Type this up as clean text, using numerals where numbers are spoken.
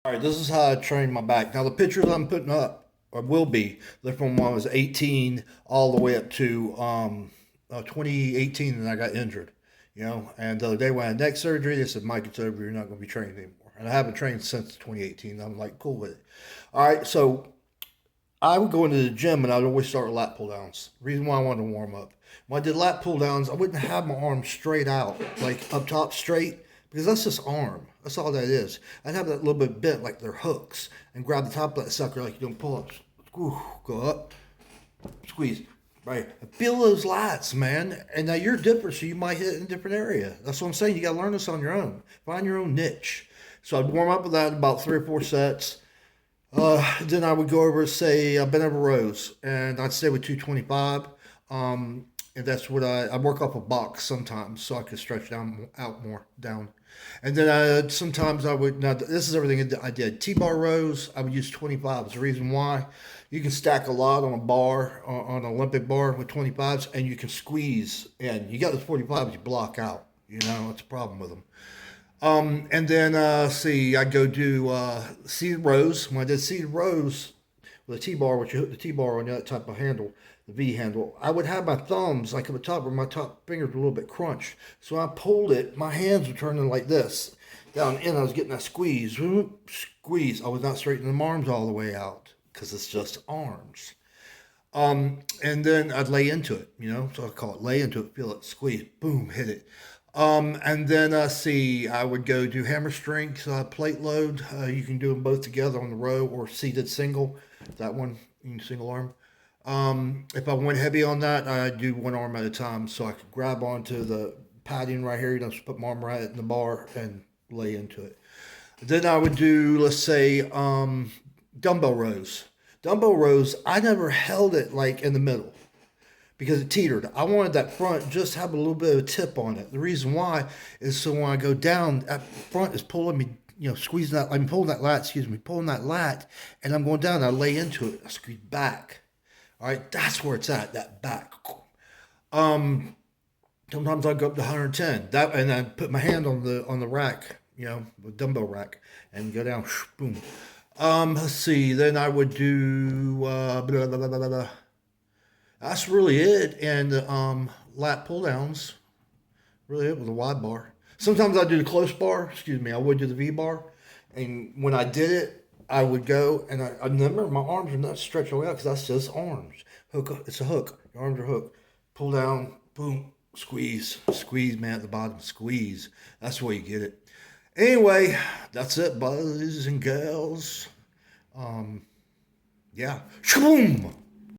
All right, this is how I train my back. Now, the pictures I'm putting up, or will be, they're from when I was 18 all the way up to 2018, and I got injured. And the other day when I had neck surgery, they said, Mike, it's over. You're not going to be training anymore. And I haven't trained since 2018. I'm like, cool with it. All right, so I would go into the gym and I'd always start with lat pull downs. Reason why I wanted to warm up. When I did lat pull downs, I wouldn't have my arms straight out, like up top straight, because that's just arm. That's all that is. I'd have that little bit bent like they're hooks and grab the top of that sucker like you doing pull ups. Go up, squeeze. Right. Feel those lats, man. And now you're different, so you might hit in a different area. That's what I'm saying. You got to learn this on your own. Find your own niche. So I'd warm up with that about 3 or 4 sets. Then I would go over, say, bent over rows, and I'd stay with 225. And that's what I work off a box sometimes, so I could stretch down out more down. And then sometimes I would, now this is everything I did. T-bar rows, I would use 25s. The reason why, you can stack a lot on a bar, on an Olympic bar with 25s, and you can squeeze in. You got those 45s, you block out. That's a problem with them. And then, see, I go do seated rows. When I did seated rows with a T-bar, which you hook the T-bar on that type of handle, the V handle, I would have my thumbs like at the top where my top fingers were a little bit crunched. So when I pulled it, my hands were turning like this. Down in, I was getting that squeeze. Squeeze. I was not straightening my arms all the way out because it's just arms. And then I'd lay into it, so I call it lay into it, feel it, squeeze, boom, hit it. And then see, I would go do hammer strength, plate load. You can do them both together on the row or seated single. That one, you can single arm. If I went heavy on that, I do one arm at a time so I could grab onto the padding right here, just put my arm right in the bar and lay into it. Then I would do, let's say, dumbbell rows. Dumbbell rows, I never held it like in the middle because it teetered. I wanted that front just have a little bit of a tip on it. The reason why is so when I go down, that front is pulling me, squeezing that, I'm pulling that lat, pulling that lat, and I'm going down, I lay into it, I squeeze back. All right, that's where it's at, that back. Um, Sometimes I go up to 110. And I put my hand on the rack, the dumbbell rack, and go down, boom. Let's see. Then I would do blah, blah, blah, blah, blah. That's really it. And lat pull downs, really it with a wide bar. Sometimes I do the close bar. Excuse me. I would do the V bar, and when I did it, I would go and I remember my arms are not stretched away out because that's just arms. Hook. It's a hook. Your arms are hooked. Pull down. Boom. Squeeze. Squeeze, man, at the bottom. Squeeze. That's the way you get it. Anyway, that's it, boys and girls. Yeah. Shaboom!